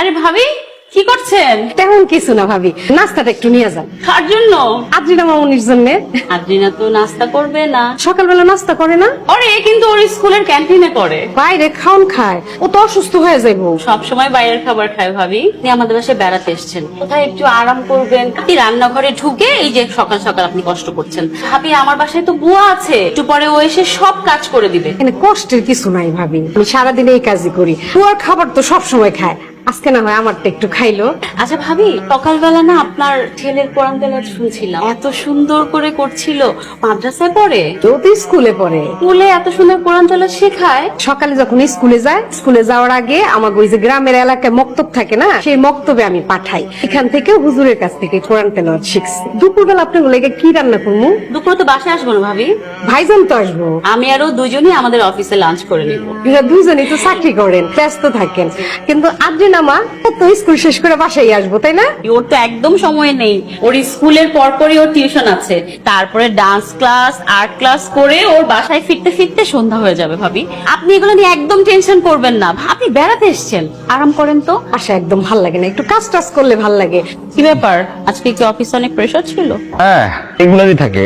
আরে ভাবি কি করছেন? তেমন কিছু না ভাবি, নাস্তাটা একটু নিয়ে যান। কার জন্য? আদ্রিনা মামুনির জন্য। আদ্রিনা তো নাস্তা করবে না। সকালবেলা নাস্তা করে না? আরে কিন্তু ওর স্কুলের ক্যান্টিনে করে। বাইরে খাওন খায়, ও তো অসুস্থ হয়ে যাইবো। সব সময় বাইরের খাবার খায় ভাবি। আপনি আমাদের বাসায় বেড়াতে এসেছেন, কোথায় একটু আরাম করবেন। আপনি রান্নাঘরে ঢুকে এই যে সকাল সকাল আপনি কষ্ট করছেন। ভাবি আমার বাসায় তো বুয়া আছে, একটু পরে ও এসে সব কাজ করে দিবে। এখানে কষ্টের কিছু নাই ভাবি, আমি সারাদিন এই কাজই করি। বুয়ার খাবার তো সব সময় খায়, আজকে না হয় আমারটা একটু খাইলো। আচ্ছা ভাবি, সকালবেলা না আপনার ছেলের কোরআন তেলাওয়াত শুনছিলাম, এত সুন্দর করে করছিল। মাদ্রাসায় পড়ে? ও তো স্কুলে পড়ে। স্কুলে এত সুন্দর কোরআন তেলাওয়াত শেখায়? সকালে যখন স্কুলে যায়, স্কুলে যাওয়ার আগে আমার ওই যে গ্রামের এলাকায় মক্তব থাকে না, সেই মক্তবে আমি পাঠাই। এখান থেকে হুজুরের কাছ থেকে কোরআন তেলাওয়াত শিখছি। দুপুরবেলা আপনার লেগে কি রান্না করবো? দুপুরে তো বাসায় আসবো না ভাবি, ভাইজান তো আসবো। আমি আরো দুজনই আমাদের অফিসে লাঞ্চ করে নিব। এরা দুজনেই তো চাকরি করেন, ব্যস্ত থাকেন, কিন্তু আদ্রিনা মা তো স্কুল শেষ করে বাসায় আসবো, তাই না? ওর তো একদম সময় নেই। ওর স্কুলের পরপরই ওর টিউশন আছে, তারপরে ডান্স ক্লাস, আর্ট ক্লাস করে ওর বাসায় ফিরতে ফিরতে সন্ধ্যা হয়ে যাবে। ভাবি আপনি এগুলো নিয়ে একদম টেনশন করবেন না, আপনি বেড়াতে এসেছেন, আরাম করেন তো। বাসায় একদম ভাল লাগে না, একটু কাজ টাজ করলে ভাল লাগে। কি ব্যাপার, আজকে কি অফিসে অনেক প্রেশার ছিল? হ্যাঁ, এগুলোরই থাকে।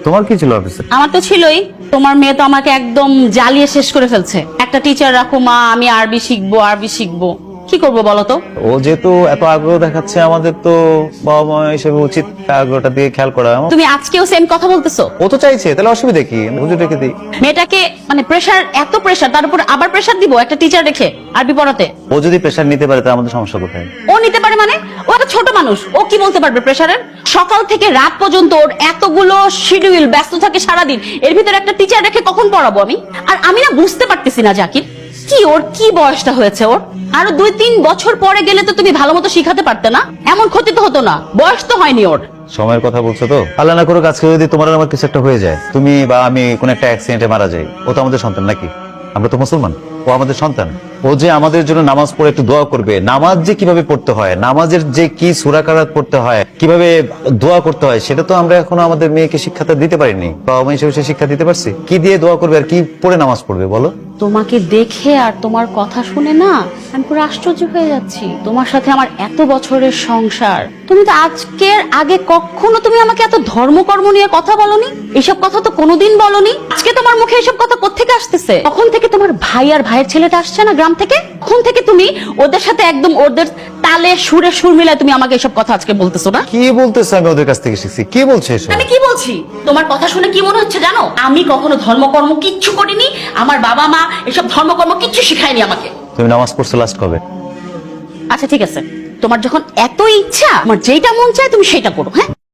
তোমার কি ছিল অফিসে? আমার তো ছিলই। তোমার মেয়ে তো আমাকে একদম জ্বালিয়ে শেষ করে ফেলছে। একটা টিচার রাখো মা, আমি আরবি শিখবো আরবি শিখবো। কি করবো বলো তো? ও যেহেতু এত আগ্রহ দেখাচ্ছে, আমাদের তো বাবা মা হিসেবে উচিত আগ্রহটা দিয়ে খেয়াল করা। তুমি আজকেও সেম কথা বলতেছো? ও তো চাইছে, তাহলে অসুবিধা কি? হুজুর রেখে দিই। মেয়েটাকে মানে প্রেশার, এত প্রেশার, তার উপর আবার প্রেশার দিব একটা টিচার রেখে আরবি পড়াতে? ও যদি প্রেশার নিতে পারে, তাহলে আমাদের সমস্যা কোথায়? ও নিতে পারে মানে? ও একটা ছোট মানুষ, ও কি বলতে পারবে প্রেশারের? সকাল থেকে রাত পর্যন্ত ওর এতগুলো শিডিউল, ব্যস্ত থাকে সারাদিন, এর ভিতরে একটা টিচার রেখে কখন পড়াবো আমি? আর আমি না বুঝতে পারতেছি না জাকির, কি ওর কি বয়সটা হয়েছে ওর? আরো 2-3 বছর পরে গেলে তো তুমি ভালো মতো শিখাতে পারতে না? এমন ক্ষতি তো হতো না, বয়স তো হয়নি ওর। সময়ের কথা বলছো তো? আল্লাহ না করুক আজকে যদি তোমার আর আমার কিছু একটা হয়ে যায়, তুমি বা আমি কোন একটা অ্যাক্সিডেন্টে মারা যাই, ও তো আমাদের সন্তান নাকি? আমরা তো মুসলমান, ও আমাদের সন্তান। ও যে আমাদের জন্য নামাজ পড়ে একটু দোয়া করবে, নামাজ যে কিভাবে পড়তে হয়, নামাজের যে কি সূরা কারাত পড়তে হয়, কিভাবে দোয়া করতে হয়, সেটা তো আমরা এখনো আমাদের মেয়েকে শিক্ষাটা দিতে পারিনি। বাবা মা হিসেবে সে শিক্ষা দিতে পারছি? কি দিয়ে দোয়া করবে আর কি পড়ে নামাজ পড়বে বলো? তোমাকে দেখে আর তোমার কথা শুনে না আমি পুরো আশ্চর্য হয়ে যাচ্ছি। তোমার সাথে আমার এত বছরের সংসার, তুমি তো আজকের আগে কখনো তুমি আমাকে এত ধর্মকর্ম নিয়ে কথা বলনি। এসব কথা তো কোনোদিন বলনি। আজকে তোমার মুখে এসব কথা কোত্থেকে আসতেছে? কখন থেকে তোমার ভাই আর ভাইয়ের ছেলেটা আসছে না গ্রাম থেকে? কখন থেকে তুমি ওদের সাথে একদম ওদের তালে সুরে সুর মিলায় তুমি আমাকে এসব কথা আজকে বলতেছো না? কি বলতেছে? আমি ওদের কাছ থেকে শিখছি। কি বলছে এসব? আমি কি বলছি? তোমার কথা শুনে কি মনে হচ্ছে জানো? আমি কখনো ধর্মকর্ম কিচ্ছু করিনি, আমার বাবা মা এসব ধর্মকর্ম কিচ্ছু শিখায়নি আমাকে। তুমি নামাজ পড়ছো লাস্ট কবে? আচ্ছা ঠিক আছে, তোমার যখন এত ইচ্ছা, আমার যেটা মন চায় তুমি সেটা করো। হ্যাঁ।